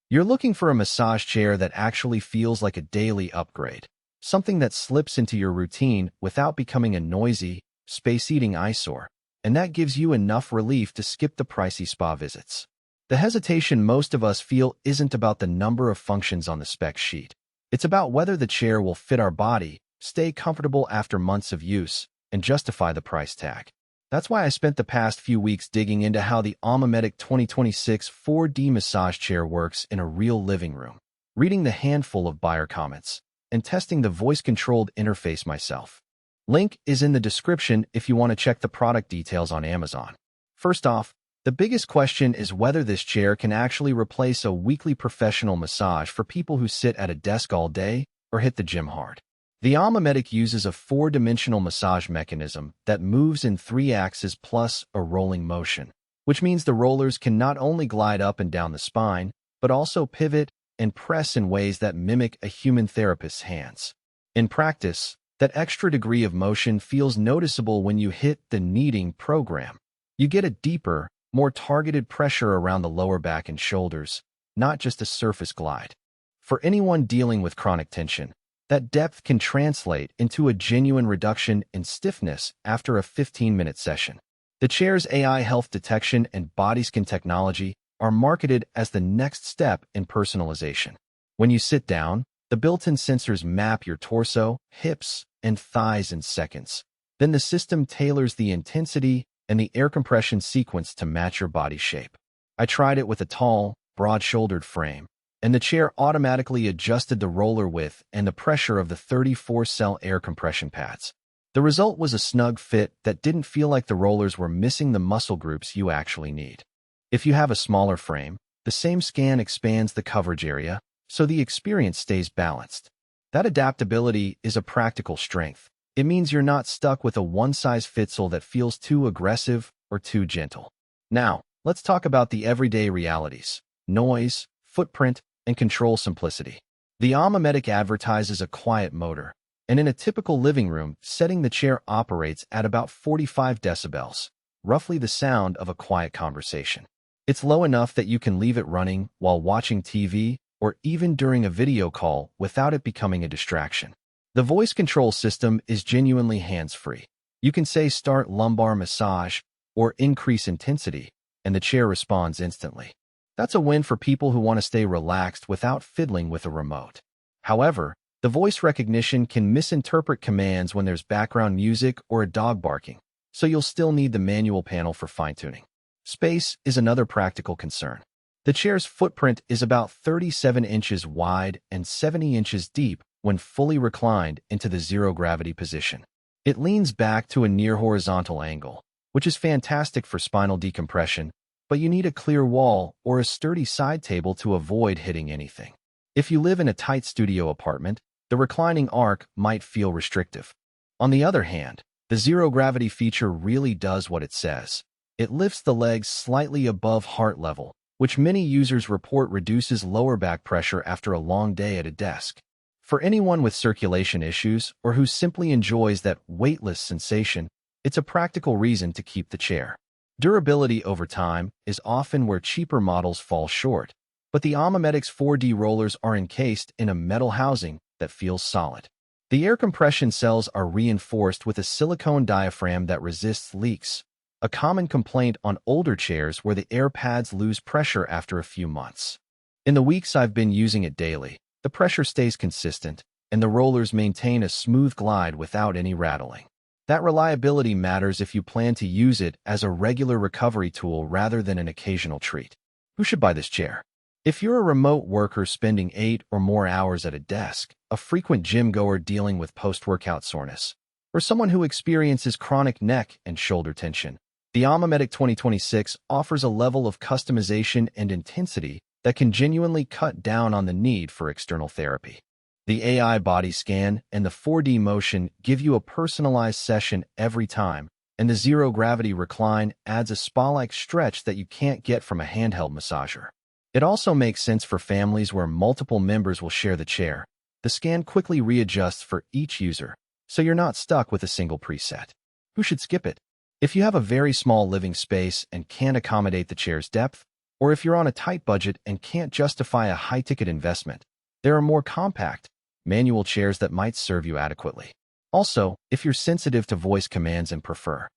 You're looking for a massage chair that actually feels like a daily upgrade, something that slips into your routine without becoming a noisy, space-eating eyesore, and that gives you enough relief to skip the pricey spa visits. The hesitation most of us feel isn't about the number of functions on the spec sheet. It's about whether the chair will fit our body, stay comfortable after months of use, and justify the price tag. That's why I spent the past few weeks digging into how the AmaMedic 2026 4D massage chair works in a real living room, reading the handful of buyer comments, and testing the voice-controlled interface myself. Link is in the description if you want to check the product details on Amazon. First off, the biggest question is whether this chair can actually replace a weekly professional massage for people who sit at a desk all day or hit the gym hard. The AmaMedic uses a four-dimensional massage mechanism that moves in 3 axes plus a rolling motion, which means the rollers can not only glide up and down the spine, but also pivot and press in ways that mimic a human therapist's hands. In practice, that extra degree of motion feels noticeable when you hit the kneading program. You get a deeper, more targeted pressure around the lower back and shoulders, not just a surface glide. For anyone dealing with chronic tension, that depth can translate into a genuine reduction in stiffness after a 15-minute session. The chair's AI health detection and body scan technology are marketed as the next step in personalization. When you sit down, the built-in sensors map your torso, hips, and thighs in seconds. Then the system tailors the intensity and the air compression sequence to match your body shape. I tried it with a tall, broad-shouldered frame, and the chair automatically adjusted the roller width and the pressure of the 34-cell air compression pads. The result was a snug fit that didn't feel like the rollers were missing the muscle groups you actually need. If you have a smaller frame, the same scan expands the coverage area, so the experience stays balanced. That adaptability is a practical strength. It means you're not stuck with a one-size-fits-all that feels too aggressive or too gentle. Now, let's talk about the everyday realities: noise, footprint, and control simplicity. The AmaMedic advertises a quiet motor, and in a typical living room, setting the chair operates at about 45 decibels, roughly the sound of a quiet conversation. It's low enough that you can leave it running while watching TV or even during a video call without it becoming a distraction. The voice control system is genuinely hands-free. You can say "start lumbar massage" or "increase intensity," and the chair responds instantly. That's a win for people who want to stay relaxed without fiddling with a remote. However, the voice recognition can misinterpret commands when there's background music or a dog barking, so you'll still need the manual panel for fine-tuning. Space is another practical concern. The chair's footprint is about 37 inches wide and 70 inches deep when fully reclined into the zero-gravity position. It leans back to a near-horizontal angle, which is fantastic for spinal decompression, but you need a clear wall or a sturdy side table to avoid hitting anything. If you live in a tight studio apartment, the reclining arc might feel restrictive. On the other hand, the zero-gravity feature really does what it says. It lifts the legs slightly above heart level, which many users report reduces lower back pressure after a long day at a desk. For anyone with circulation issues or who simply enjoys that weightless sensation, it's a practical reason to keep the chair. Durability over time is often where cheaper models fall short, but the AmaMedic's 4D rollers are encased in a metal housing that feels solid. The air compression cells are reinforced with a silicone diaphragm that resists leaks, a common complaint on older chairs where the air pads lose pressure after a few months. In the weeks I've been using it daily, the pressure stays consistent, and the rollers maintain a smooth glide without any rattling. That reliability matters if you plan to use it as a regular recovery tool rather than an occasional treat. Who should buy this chair? If you're a remote worker spending 8 or more hours at a desk, a frequent gym goer dealing with post-workout soreness, or someone who experiences chronic neck and shoulder tension, the AmaMedic 2026 offers a level of customization and intensity that can genuinely cut down on the need for external therapy. The AI body scan and the 4D motion give you a personalized session every time, and the zero-gravity recline adds a spa-like stretch that you can't get from a handheld massager. It also makes sense for families where multiple members will share the chair. The scan quickly readjusts for each user, so you're not stuck with a single preset. Who should skip it? If you have a very small living space and can't accommodate the chair's depth, Or if you're on a tight budget and can't justify a high-ticket investment, there are more compact, manual chairs that might serve you adequately. Also, if you're sensitive to voice commands and prefer